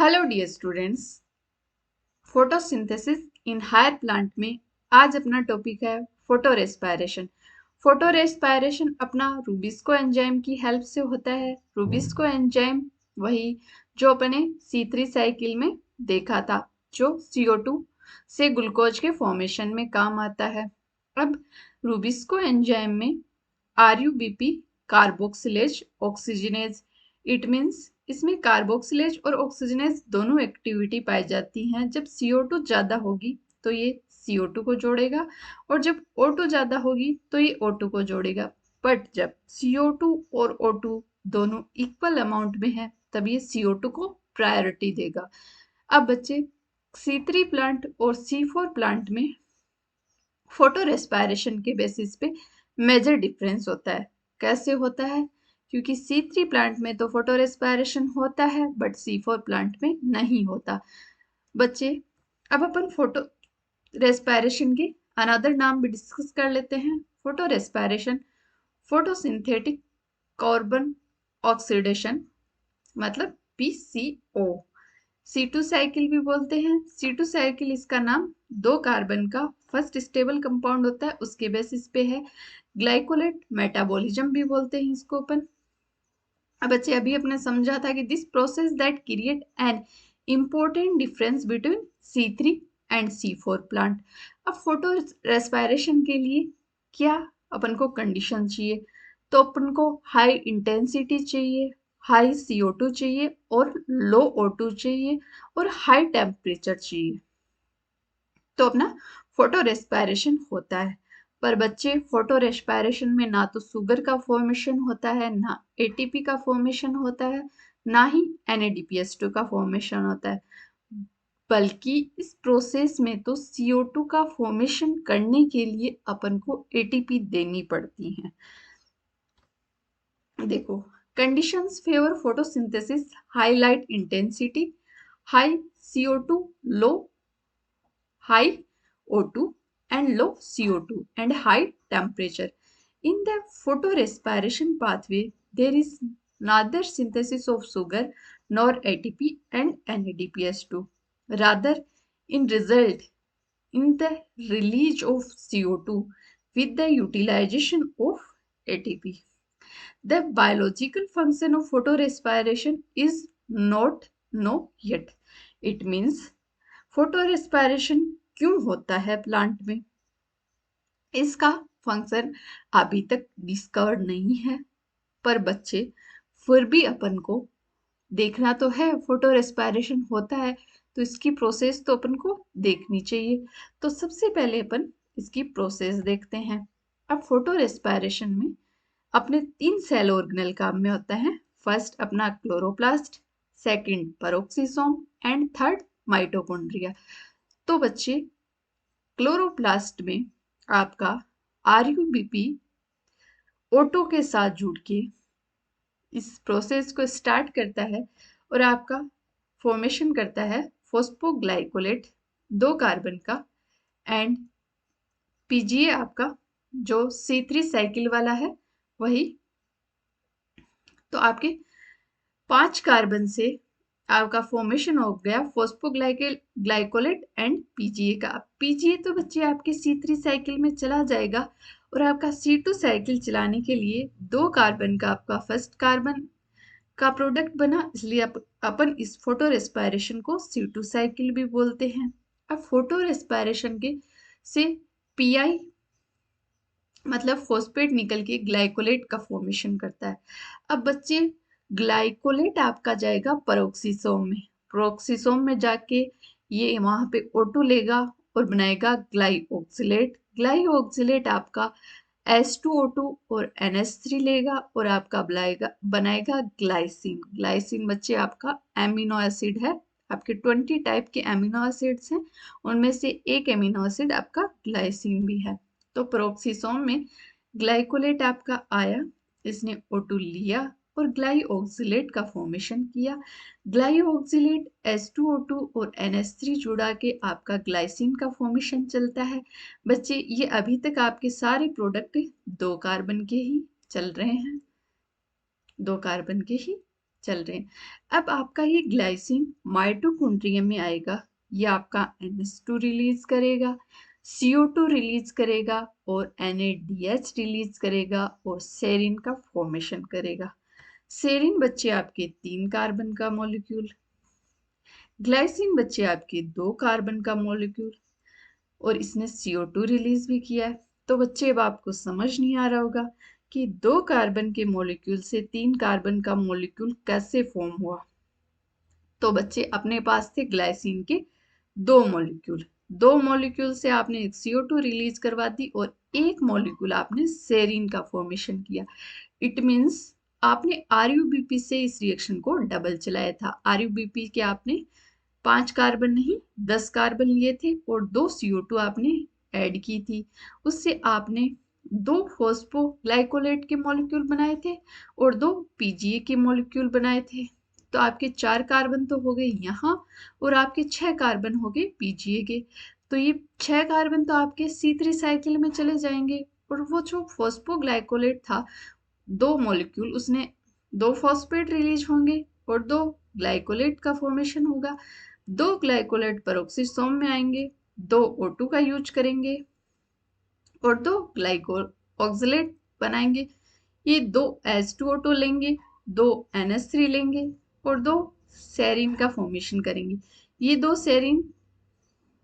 Hello dear students, photosynthesis in higher plant में आज अपना टॉपिक है फोटो रेस्पायरेशन। फोटो रेस्पायरेशन अपना रूबिस्को एंजाइम की हेल्प से होता है। रूबिस्को एंजाइम वही जो अपने C3 साइकिल में देखा था, जो CO2 से ग्लूकोज के फॉर्मेशन में काम आता है। अब रूबिस्को एंजाइम में RUBP carboxylase oxygenase, it means इसमें कार्बोक्सिलेज और ऑक्सीजनेज दोनों एक्टिविटी पाई जाती हैं। जब CO2 ज़्यादा होगी तो ये CO2 को जोड़ेगा और जब O2 ज़्यादा होगी तो ये O2 को जोड़ेगा। बट जब CO2 और O2 दोनों इक्वल अमाउंट में है तब ये CO2 को प्रायोरिटी देगा। अब बच्चे, C3 प्लांट और C4 प्लांट में फोटो रेस्पायरेशन के बेसिस पे मेजर डिफरेंस होता है। कैसे होता है? क्योंकि C3 प्लांट में तो फोटो रेस्पायरेशन होता है बट C4 प्लांट में नहीं होता। बच्चे, अब अपन फोटो रेस्पायरेशन के अनदर नाम भी डिस्कस कर लेते हैं। Photo respiration photosynthetic carbon oxidation, मतलब PCO। C2 साइकिल भी बोलते हैं। C2 साइकिल इसका नाम दो कार्बन का फर्स्ट स्टेबल कंपाउंड होता है, उसके बेसिस पे है। ग्लाइकोलेट मेटाबॉलिज्म भी बोलते हैं इसको अपन। अब बच्चे, अभी अपने समझा था कि this process that create an important difference between C3 and C4 plant. अब फोटो रेस्पायरेशन के लिए क्या अपन को कंडीशन चाहिए? तो अपन को हाई इंटेंसिटी चाहिए, हाई CO2 चाहिए और लो O2 चाहिए और हाई टेम्परेचर चाहिए, तो अपना फोटो रेस्पायरेशन होता है। पर बच्चे, फोटो रेस्पायरेशन में ना तो शुगर का फॉर्मेशन होता है, ना ATP का फॉर्मेशन होता है, ना ही NADPH2 का फॉर्मेशन होता है, बल्कि इस प्रोसेस में तो CO2 का फॉर्मेशन करने के लिए अपन को ATP देनी पड़ती है। देखो, conditions favour photosynthesis: high light intensity, high CO2, low high O2 and low CO2 and high temperature. In the photorespiration pathway, there is neither synthesis of sugar nor ATP and NADPH2. Rather, in result, in the release of CO2 with the utilization of ATP. The biological function of photorespiration is not known yet. It means photo respiration क्यों होता है plant में, इसका function अभी तक discovered नहीं है। पर बच्चे, फिर भी अपन को देखना तो है, फोटो रेस्पायरेशन होता है तो इसकी प्रोसेस तो अपन को देखनी चाहिए। तो सबसे पहले अपन इसकी प्रोसेस देखते हैं। अब फोटो रेस्पायरेशन में अपने 3 सेल ऑर्गेनल काम में होता है। फर्स्ट अपना chloroplast, second peroxisome and third mitochondria. तो बच्चे, क्लोरोप्लास्ट में आपका RUBP O2 के साथ जुड़ के इस प्रोसेस को स्टार्ट करता है और आपका फॉर्मेशन करता है फॉस्फोग्लाइकोलेट 2 कार्बन का, एंड PGA आपका जो C3 साइकिल वाला है वही। तो आपके 5 कार्बन से आपका फॉर्मेशन हो गया फॉस्फोग्लाइकोलेट एंड PGA का। PGA तो बच्चे आपके C3 साइकिल में चला जाएगा और आपका C2 साइकिल चलाने के लिए 2 कार्बन का आपका फर्स्ट कार्बन का प्रोडक्ट बना, इसलिए अपन इस फोटो रेस्पायरेशन को C2 साइकिल भी बोलते हैं। अब फोटो रेस्पायरेशन के से PI मतलब फॉस्फेट निकल के ग्लाइकोलेट का फॉर्मेशन करता है। अब बच्चे, ग्लाइकोलेट आपका जाएगा पेरोक्सिसोम में, पेरोक्सिसोम में जाके ये वहां पे O2 लेगा और बनाएगा ग्लाइऑक्सिलेट। ग्लाइऑक्सिलेट आपका H2O2 और NH3 लेगा और आपका बनाएगा ग्लाइसिन। ग्लाइसिन बच्चे आपका एमिनो एसिड है। आपके 20 टाइप के एमिनो एसिड्स हैं, उनमें से एक एमिनो एसिड आपका ग्लाइसिन भी है। तो पेरोक्सिसोम में ग्लाइकोलेट आपका आया, इसने O2 लिया और ग्लाइऑक्सिलेट का फॉर्मेशन किया। ग्लाइऑक्सिलेट H2O2 और NH3 जुड़ा के आपका ग्लाइसिन का फॉर्मेशन चलता है। बच्चे, ये अभी तक आपके सारे प्रोडक्ट 2 कार्बन के ही चल रहे हैं, 2 कार्बन के ही। चल रहे हैं। अब आपका ये ग्लाइसिन माइटोकॉन्ड्रिया में आएगा, ये आपका NH2 रिलीज करेगा, CO2 रिलीज करेगा और NADH रिलीज करेगा और सेरिन का फॉर्मेशन करेगा। सेरिन बच्चे आपके 3 कार्बन का मॉलिक्यूल, ग्लाइसिन बच्चे आपके 2 कार्बन का मॉलिक्यूल और इसने CO2 रिलीज भी किया है। तो बच्चे अब आपको समझ नहीं आ रहा होगा कि 2 कार्बन के मॉलिक्यूल से 3 कार्बन का मॉलिक्यूल कैसे फॉर्म हुआ। तो बच्चे अपने पास थे ग्लाइसिन के 2 मॉलिक्यूल, 2 मॉलिक्यूल से आपने CO2 रिलीज करवा दी और 1 मॉलिक्यूल आपने सेरिन का फॉर्मेशन किया। इट मीन्स आपने RUBP से इस रिएक्शन को डबल चलाया था। RUBP के आपने 5 कार्बन नहीं 10 कार्बन लिए थे और 2 CO2 आपने ऐड की थी। उससे आपने 2 फॉस्फोग्लाइकोलेट के मॉलिक्यूल बनाए थे और 2 PGA के मॉलिक्यूल बनाए थे। तो आपके 4 कार्बन तो हो गए यहाँ और आपके 6 कार्बन हो गए PGA के। तो ये 6 कार्बन तो आपके C3 साइकिल में चले जाएंगे और वो जो फॉस्फोग्लाइकोलेट था 2 मॉलिक्यूल, उसने 2 फॉस्फेट रिलीज होंगे और 2 ग्लाइकोलेट का फॉर्मेशन होगा। 2 ग्लाइकोलेट पेरोक्सिसोम में आएंगे, 2 O2 का यूज करेंगे और 2 ग्लाइको ऑक्सलेट बनाएंगे। ये 2 H2O2 लेंगे, 2 NH3 लेंगे और 2 सेरिन का फॉर्मेशन करेंगे। ये 2 सेरिन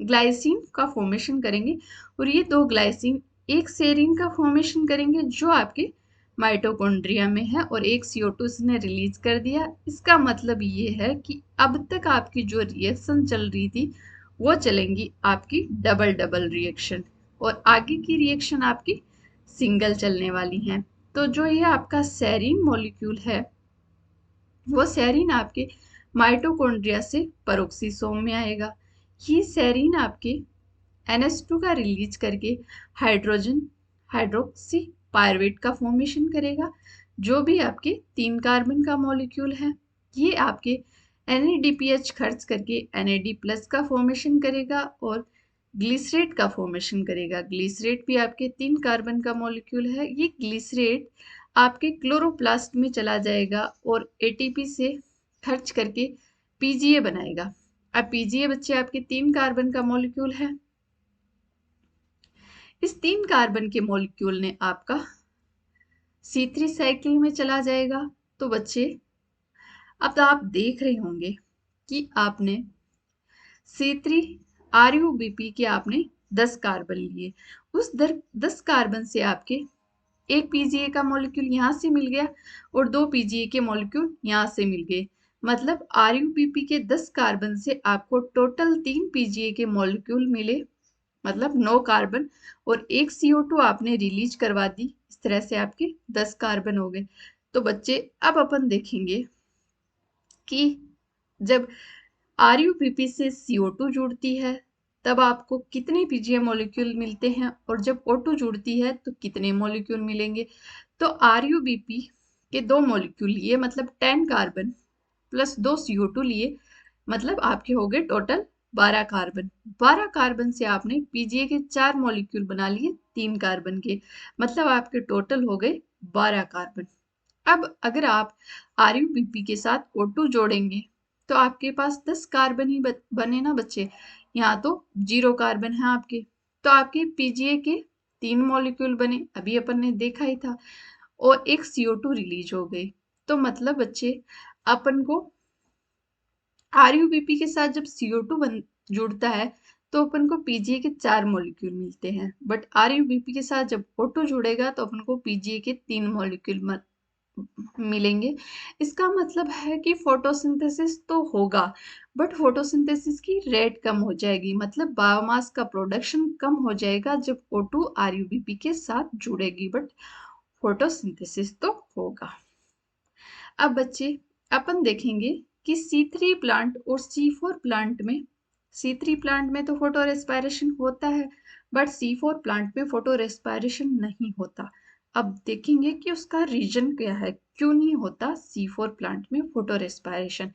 ग्लाइसिन का फॉर्मेशन करेंगे और ये 2 ग्लाइसिन एक सेरिन का फॉर्मेशन करेंगे जो आपके माइटोकॉन्ड्रिया में है और एक CO2 इसने रिलीज कर दिया। इसका मतलब ये है कि अब तक आपकी जो रिएक्शन चल रही थी वो चलेंगी आपकी डबल डबल रिएक्शन और आगे की रिएक्शन आपकी सिंगल चलने वाली है। तो जो ये आपका सेरिन मॉलिक्यूल है वो सेरिन आपके माइटोकॉन्ड्रिया से पेरोक्सिसोम में आएगा। ये सेरिन आपके NH2 का रिलीज करके हाइड्रोजन हाइड्रोक्सी पायरुवेट का फॉर्मेशन करेगा, जो भी आपके 3 कार्बन का मॉलिक्यूल है। ये आपके NADPH खर्च करके NAD प्लस का फॉर्मेशन करेगा और ग्लिसरेट का फॉर्मेशन करेगा। ग्लिसरेट भी आपके 3 कार्बन का मॉलिक्यूल है। ये ग्लिसरेट आपके क्लोरोप्लास्ट में चला जाएगा और ATP से खर्च करके PGA बनाएगा। अब PGA बच्चे आपके 3 कार्बन का मॉलिक्यूल है। इस 3 कार्बन के मॉलिक्यूल ने आपका C3 साइकिल में चला जाएगा। तो बच्चे अब तो आप देख रहे होंगे कि आपने C3 RUBP के आपने 10 कार्बन लिए, उस 10 कार्बन से आपके एक PGA का मॉलिक्यूल यहाँ से मिल गया और 2 PGA के मॉलिक्यूल यहाँ से मिल गए। मतलब RUBP के 10 कार्बन से आपको टोटल 3 PGA के मॉलिक्यूल मिले, मतलब 9 कार्बन और एक CO2 आपने रिलीज करवा दी। इस तरह से आपके 10 कार्बन हो गए। तो बच्चे अब अपन देखेंगे कि जब RUBP से CO2 जुड़ती है तब आपको कितने PGA मॉलिक्यूल मिलते हैं और जब O2 जुड़ती है तो कितने मॉलिक्यूल मिलेंगे। तो RUBP के 2 मॉलिक्यूल लिए मतलब 10 कार्बन प्लस 2 CO2 लिए, मतलब आपके हो गए टोटल 12 कार्बन। 12 कार्बन से आपने PGA के 4 मॉलिक्यूल बना लिए 3 कार्बन के, मतलब आपके टोटल हो गए 12 कार्बन। अब अगर आप RUBP के साथ O2 जोड़ेंगे तो आपके पास 10 कार्बन ही बने ना बच्चे। यहाँ तो 0 कार्बन है आपके, तो आपके PGA के 3 मॉलिक्यूल बने, अभी अपन ने देखा ही था, और एक CO2 रिलीज हो गई। तो मतलब बच्चे अपन को RUBP के साथ जब CO2 जुड़ता है तो अपन को PGA के 4 मॉलिक्यूल मिलते हैं, बट RUBP के साथ जब O2 जुड़ेगा तो अपन को PGA के 3 मॉलिक्यूल मिलेंगे। इसका मतलब है कि फोटोसिंथेसिस तो होगा बट फोटोसिंथेसिस की रेट कम हो जाएगी, मतलब बायोमास का प्रोडक्शन कम हो जाएगा जब O2 RUBP के साथ जुड़ेगी, बट फोटोसिंथेसिस तो होगा। अब बच्चे अपन देखेंगे कि C3 प्लांट और C4 प्लांट में, C3 प्लांट में तो फोटो रेस्पायरेशन होता है बट C4 प्लांट में फोटो रेस्पायरेशन नहीं होता। अब देखेंगे कि उसका रीजन क्या है, क्यों नहीं होता C4 प्लांट में फोटो रेस्पायरेशन।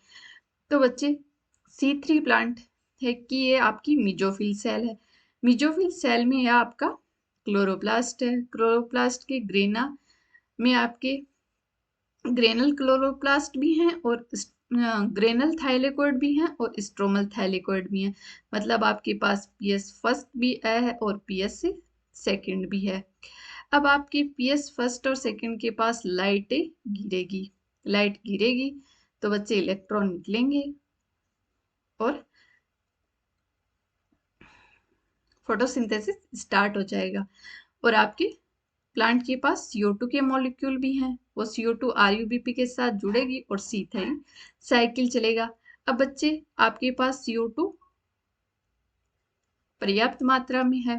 तो बच्चे C3 प्लांट है कि ये आपकी मीजोफिल सेल है। मीजोफिल सेल में यह आपका क्लोरोप्लास्ट है। क्लोरोप्लास्ट के ग्रेना में आपके ग्रेनल क्लोरोप्लास्ट भी हैं और ग्रेनल थाइलेकोइड भी हैं और स्ट्रोमल थाइलेकोइड भी हैं। मतलब आपके पास पीएस फर्स्ट भी है और पीएस सेकंड भी है। अब आपके पीएस फर्स्ट और सेकंड के पास लाइट गिरेगी, लाइट गिरेगी तो बच्चे इलेक्ट्रॉन निकलेंगे और फोटोसिंथेसिस स्टार्ट हो जाएगा। और आपके प्लांट के पास CO2 के मॉलिक्यूल भी हैं, वो CO2 RUBP के साथ जुड़ेगी और सीधा ही साइकिल चलेगा। अब बच्चे आपके पास CO2 पर्याप्त मात्रा में है,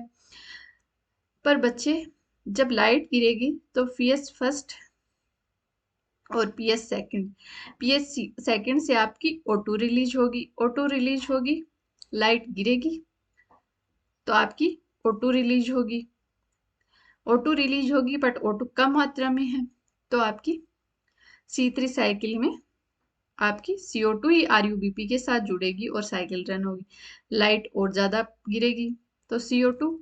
पर बच्चे जब लाइट गिरेगी तो पीएस फर्स्ट और पीएस सेकंड से आपकी O2 रिलीज होगी, O2 रिलीज होगी, लाइट गिरेगी तो आपकी O2 रिलीज होगी, O2 रिलीज होगी बट O2 कम मात्रा में है तो आपकी C3 साइकिल में आपकी CO2 ही RUBP के साथ जुड़ेगी और साइकिल रन होगी। लाइट और ज़्यादा गिरेगी तो CO2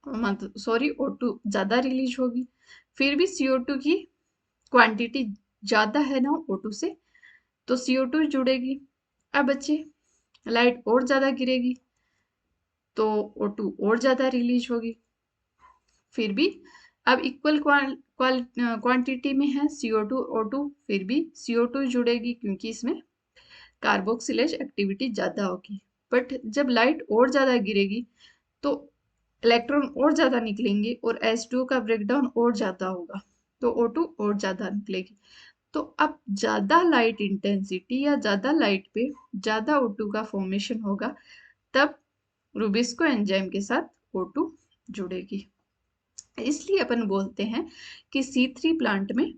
O2 ज़्यादा रिलीज होगी। फिर भी CO2 की क्वांटिटी ज़्यादा है ना O2 से, तो CO2 जुड़ेगी। अब बच्चे लाइट और ज़्यादा गिरेगी तो O2 और ज़्यादा रिलीज होगी। फिर भी अब इक्वल क्वांटिटी में है CO2 O2, फिर भी CO2 जुड़ेगी क्योंकि इसमें कार्बोक्सिलेज एक्टिविटी ज़्यादा होगी। बट जब लाइट और ज़्यादा गिरेगी तो इलेक्ट्रॉन और ज़्यादा निकलेंगे और H2O का ब्रेकडाउन और ज़्यादा होगा तो O2 और ज़्यादा निकलेगी। तो अब ज़्यादा लाइट इंटेंसिटी या ज़्यादा लाइट पे ज़्यादा O2 का फॉर्मेशन होगा, तब रूबिस्को एंजाइम के साथ O2 जुड़ेगी। इसलिए अपन बोलते हैं कि C3 प्लांट में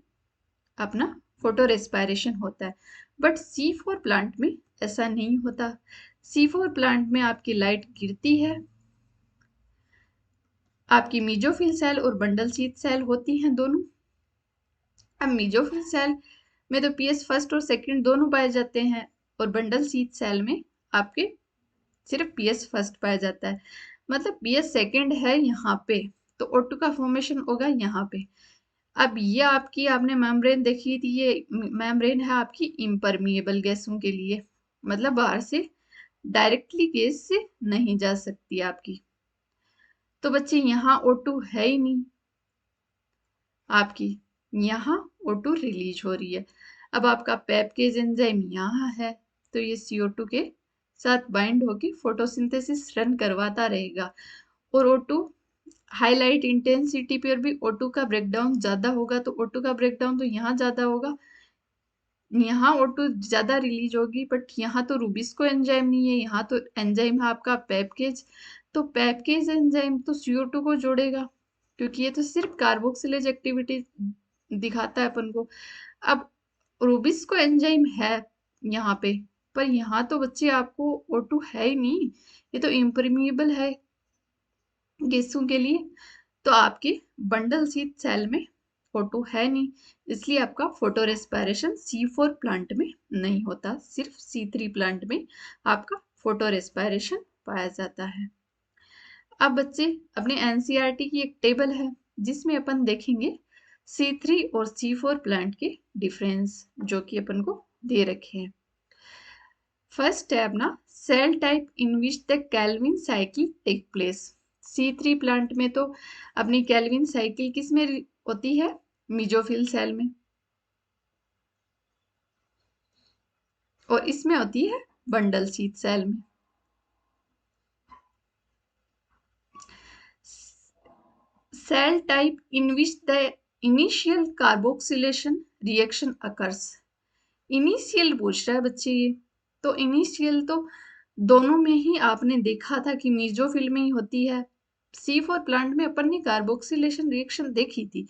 अपना फोटो रेस्पायरेशन होता है, बट C4 प्लांट में ऐसा नहीं होता। C4 प्लांट में आपकी लाइट गिरती है, आपकी मीजोफिल सेल और बंडल शीथ सेल होती हैं दोनों। अब मीजोफिल सेल में तो पीएस फर्स्ट और सेकंड दोनों पाए जाते हैं और बंडल शीथ सेल में आपके सिर्फ पीएस फर्स्ट पाया जाता है। मतलब पीएस सेकंड है यहाँ पे तो O2 का फॉर्मेशन होगा यहाँ पे। अब ये आपकी आपने मेम्ब्रेन देखी थी, ये मेम्ब्रेन है आपकी इम्परमिएबल गैसों के लिए, मतलब बाहर से डायरेक्टली गैस से नहीं जा सकती आपकी। तो बच्चे यहाँ O2 है ही नहीं आपकी, यहाँ O2 रिलीज हो रही है। अब आपका पेप्केज एंजाइम यहाँ है तो ये CO2 के साथ बाइंड होके फोटोसिंथेसिस रन करवाता रहेगा और O2 हाईलाइट इंटेंसिटी पर भी O2 का ब्रेकडाउन ज्यादा होगा तो O2 का ब्रेकडाउन तो यहाँ ज्यादा होगा, यहाँ O2 ज्यादा रिलीज होगी। बट यहाँ तो रूबिस्को एंजाइम नहीं है, यहाँ तो एंजाइम है आपका पेप्केज, तो पेप्केज एंजाइम तो CO2 को जोड़ेगा क्योंकि ये तो सिर्फ कार्बोक्सिलेज एक्टिविटी दिखाता है अपन को। अब रूबिस्को एंजाइम है यहाँ पे, पर यहाँ तो बच्चे आपको O2 है ही नहीं, ये तो इम्परमिएबल है गैसों के लिए। तो आपके बंडल शीथ सेल में O2 है नहीं, इसलिए आपका फोटो रेस्पायरेशन C4 प्लांट में नहीं होता, सिर्फ C3 प्लांट में आपका फोटो रेस्पायरेशन पाया जाता है। अब बच्चे अपने एनसीईआरटी की एक टेबल है जिसमें अपन देखेंगे C3 और C4 प्लांट के डिफरेंस जो कि अपन को दे रखे हैं। फर्स्ट है अपना cell type in which the Calvin cycle take place. C3 plant में तो अपनी कैल्विन साइकिल किस में होती है, मीजोफिल सेल में, और इसमें होती है बंडल शीथ सेल में। Cell type in which the initial carboxylation reaction occurs. Initial पूछ रहा है बच्चे ये, तो इनिशियल तो दोनों में ही आपने देखा था कि मीजोफिल में ही होती है। C4 प्लांट में अपन ने कार्बोक्सिलेशन रिएक्शन देखी थी,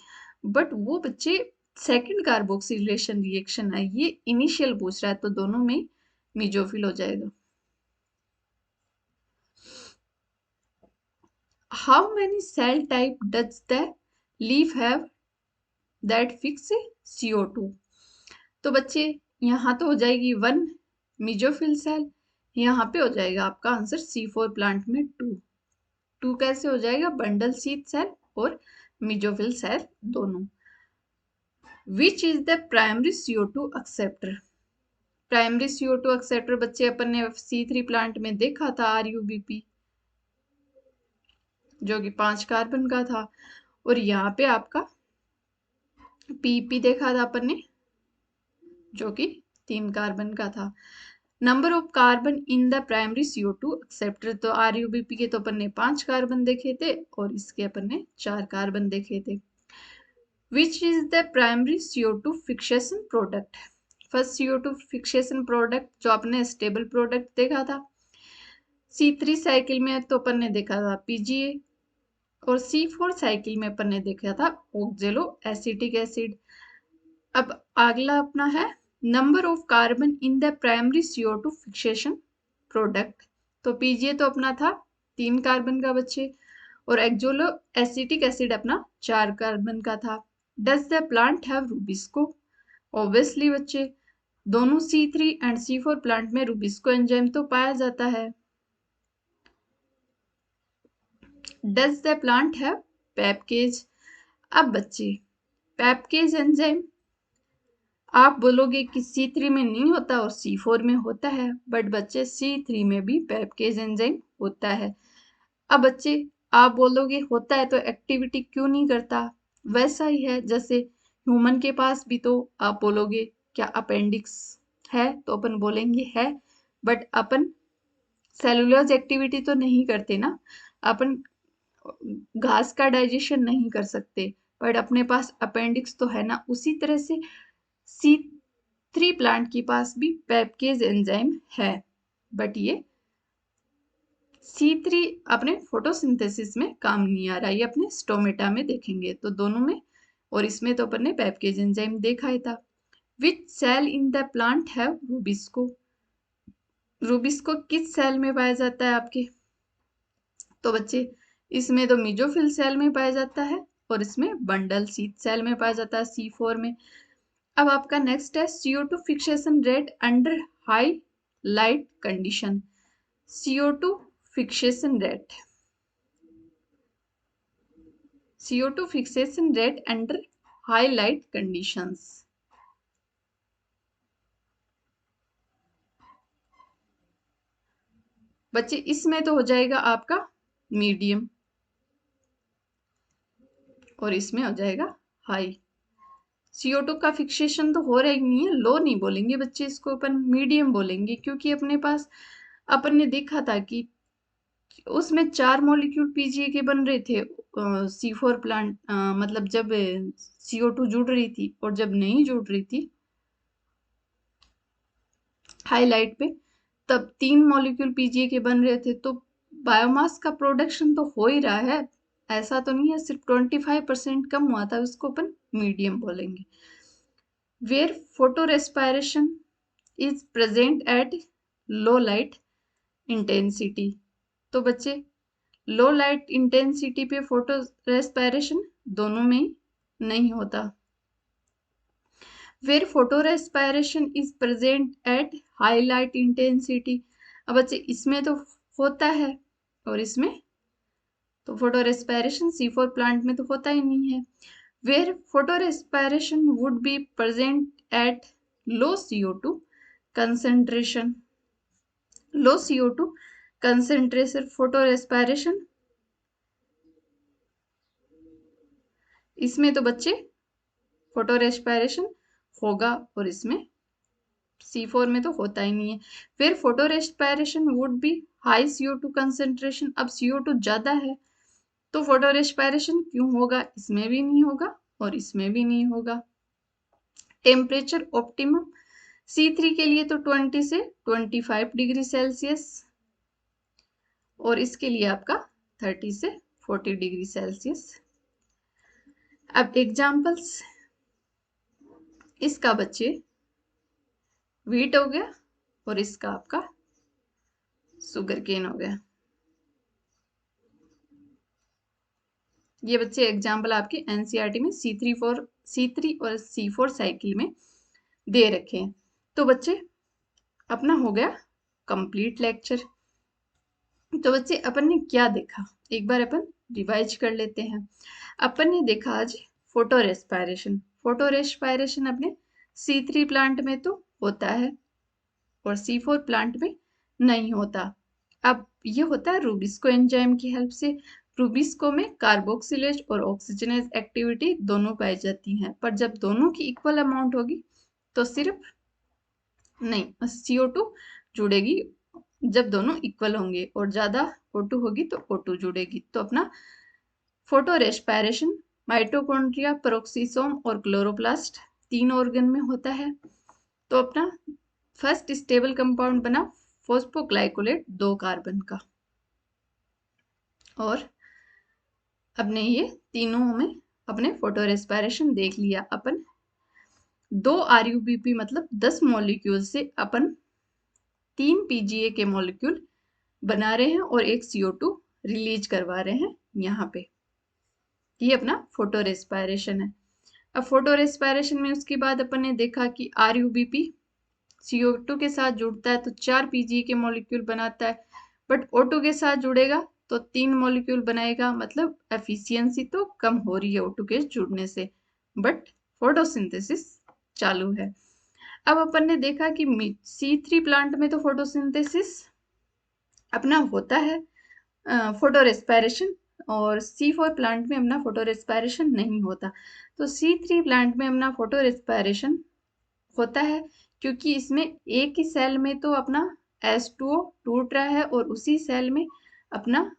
बट वो बच्चे सेकंड कार्बोक्सिलेशन रिएक्शन है, ये इनिशियल पूछ रहा है तो दोनों में मीजोफिल हो जाएगा। How many cell type does the leaf have that fix CO2। तो बच्चे यहाँ तो हो जाएगी 1 मीजोफिल सेल, यहाँ पे हो जाएगा आपका आंसर C4 प्लांट में 2 कैसे हो जाएगा, बंडल शीथ सेल और मीजोफिल सेल दोनों। Which is the primary CO2 acceptor. Primary CO2 acceptor बच्चे अपन ने C3 प्लांट में देखा था RUBP, जो कि 5 कार्बन का था, और यहाँ पे आपका PP देखा था अपन ने, जो कि 3 कार्बन का था। Number of carbon in the primary CO2 acceptor, तो RUBP के तो अपन ने 5 कार्बन देखे थे और इसके अपन ने 4 कार्बन देखे थे। Which is the primary CO2 fixation product. First CO2 fixation product जो आपने स्टेबल प्रोडक्ट देखा था C3 साइकिल में, तो अपन ने देखा था PGA, और C4 साइकिल में अपन ने देखा था ऑक्जेलो एसिटिक एसिड। अब अगला अपना है number of carbon in the primary CO2 fixation product, तो PGA तो अपना था 3 कार्बन का बच्चे, और एक्जोलो एसिटिक एसिड अपना 4 कार्बन का था। Does the plant have rubisco. Obviously बच्चे दोनों C3 एंड C4 प्लांट में रूबिस्को एंजाइम तो पाया जाता है। Does the plant have PEPcase. अब बच्चे पेपकेज एंजाइम आप बोलोगे कि C3 में नहीं होता और C4 में होता है, बट बच्चे C3 में भी पेपकेज एंजाइम होता है। अब बच्चे आप बोलोगे होता है तो एक्टिविटी क्यों नहीं करता, वैसा ही है जैसे ह्यूमन के पास भी, तो आप बोलोगे क्या अपेंडिक्स है, तो अपन बोलेंगे है, बट अपन सेलुलर एक्टिविटी तो नहीं करते ना, अपन घास का डाइजेशन नहीं कर सकते, बट अपने पास अपेंडिक्स तो है ना। उसी तरह से C3 प्लांट के पास भी पेपकेज एंजाइम है, बट ये C3 अपने फोटोसिंथेसिस में काम नहीं आ रहा, ये अपने स्टोमेटा में देखेंगे तो दोनों में, और इसमें तो अपन ने पेपकेज एंजाइम देखा ही था। Which cell in the plant have rubisco. Rubisco किस सेल में पाया जाता है आपके, तो बच्चे इसमें तो मीजोफिल सेल में पाया जाता है, और इसमें बंडल शीथ सेल में पाया जाता है C4 में। अब आपका नेक्स्ट है CO2 fixation rate under high light condition. CO2 fixation rate, CO2 fixation rate under high light conditions। बच्चे इसमें तो हो जाएगा आपका मीडियम, और इसमें हो जाएगा हाई। CO2 का फिक्सेशन तो हो रहा ही नहीं है, लो नहीं बोलेंगे बच्चे, इसको अपन मीडियम बोलेंगे, क्योंकि अपने पास अपन ने देखा था कि उसमें 4 मॉलिक्यूल PGA के बन रहे थे C4 प्लांट, मतलब जब CO2 जुड़ रही थी और जब नहीं जुड़ रही थी हाईलाइट पे, तब 3 मॉलिक्यूल PGA के बन रहे थे, तो बायोमास का प्रोडक्शन तो हो ही रहा है, ऐसा तो नहीं है सिर्फ 25% कम हुआ था, उसको अपन मीडियम बोलेंगे। Where photo respiration is present at low light intensity, तो बच्चे लो लाइट इंटेंसिटी पे फोटो रेस्पायरेशन दोनों में नहीं होता। Where photo respiration is present at high light intensity, अब बच्चे इसमें तो होता है और इसमें तो फोटो रेस्पायरेशन C4 प्लांट में तो होता ही नहीं है। Where photo respiration would be present at low CO2 concentration. Low CO2 concentration photo respiration, इसमें तो बच्चे फोटो रेस्पायरेशन होगा और इसमें C4 में तो होता ही नहीं है। फिर photo respiration would B high CO2 concentration, अब CO2 ज्यादा है तो फोटो रेस्पायरेशन क्यों होगा, इसमें भी नहीं होगा और इसमें भी नहीं होगा। टेम्परेचर ऑप्टिमम C3 के लिए तो 20 से 25 डिग्री सेल्सियस, और इसके लिए आपका 30 से 40 डिग्री सेल्सियस। अब एग्जाम्पल्स, इसका बच्चे व्हीट हो गया और इसका आपका शुगर केन हो गया। ये बच्चे एग्जाम्पल आपके NCERT में C3 और C4 साइकिल में दे रखे हैं। तो बच्चे अपना हो गया कंप्लीट लेक्चर। तो बच्चे अपन ने क्या देखा, एक बार अपन रिवाइज कर लेते हैं। अपन ने देखा आज फोटो रेस्पायरेशन। फोटो रेस्पिरेशन अपने C3 प्लांट में तो होता है और C4 प्लांट में नहीं होता। अब ये होता है रूबिस्को एंजाइम की हेल्प से। रूबिस्को में कार्बोक्सिलेज और ऑक्सीजनेज एक्टिविटी दोनों पाई जाती हैं, पर जब दोनों की इक्वल अमाउंट होगी तो सिर्फ नहीं, CO2 जुड़ेगी जब दोनों इक्वल होंगे, और ज्यादा O2 होगी तो O2 जुड़ेगी। तो अपना फोटो रेस्पिरेशन माइटोकॉन्ड्रिया, पेरोक्सिसोम और क्लोरोप्लास्ट 3 ऑर्गन में होता है। तो अपना फर्स्ट स्टेबल कंपाउंड बना फॉस्फोग्लाइकोलेट 2 कार्बन का, और अपने ये तीनों में अपने फोटो रेस्पिरेशन देख लिया अपन। 2 RUBP मतलब 10 मॉलिक्यूल से अपन 3 PGA के मॉलिक्यूल बना रहे हैं और एक CO2 रिलीज करवा रहे हैं यहाँ पे। ये अपना फोटो रेस्पिरेशन है। अब फोटो रेस्पिरेशन में उसके बाद अपन ने देखा कि RUBP CO2 के साथ जुड़ता है तो 4 PGA के मॉलिक्यूल बनाता है, बट O2 के साथ जुड़ेगा तो 3 मॉलिक्यूल बनाएगा। मतलब एफिशिएंसी तो कम हो रही है O2 के जुड़ने से, बट फोटोसिंथेसिस चालू है। अब अपन ने देखा कि C3 प्लांट में तो फोटोसिंथेसिस अपना होता है, फोटो रेस्पिरेशन, और C4 प्लांट में अपना फोटो रेस्पिरेशन नहीं होता। तो C3 प्लांट में अपना फोटो रेस्पिरेशन होता है, क्योंकि इसमें एक ही सेल में तो अपना H2O टूट रहा है और उसी सेल में अपना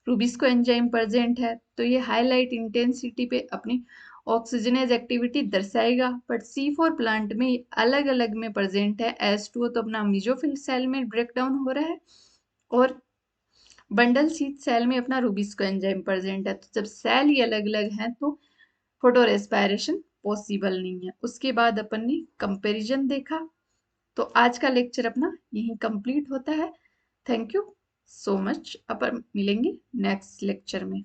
रूबिस्को एंजाइम प्रेजेंट है। तो ये हाईलाइट इंटेंसिटी पे अपनी ऑक्सीजनेज एक्टिविटी दर्शाएगा। बट C4 प्लांट में अलग अलग में प्रेजेंट है। H2O तो अपना मेसोफिल सेल में ब्रेक डाउन हो रहा है और बंडल शीथ सेल में अपना रूबिस्को एंजाइम प्रेजेंट है। तो जब सेल ही अलग अलग हैं तो फोटो रेस्पिरेशन पॉसिबल नहीं है। उसके बाद अपन ने कंपैरिजन देखा। तो आज का लेक्चर अपना यहीं कंप्लीट होता है। Thank you so much. अपन मिलेंगे नेक्स्ट लेक्चर में।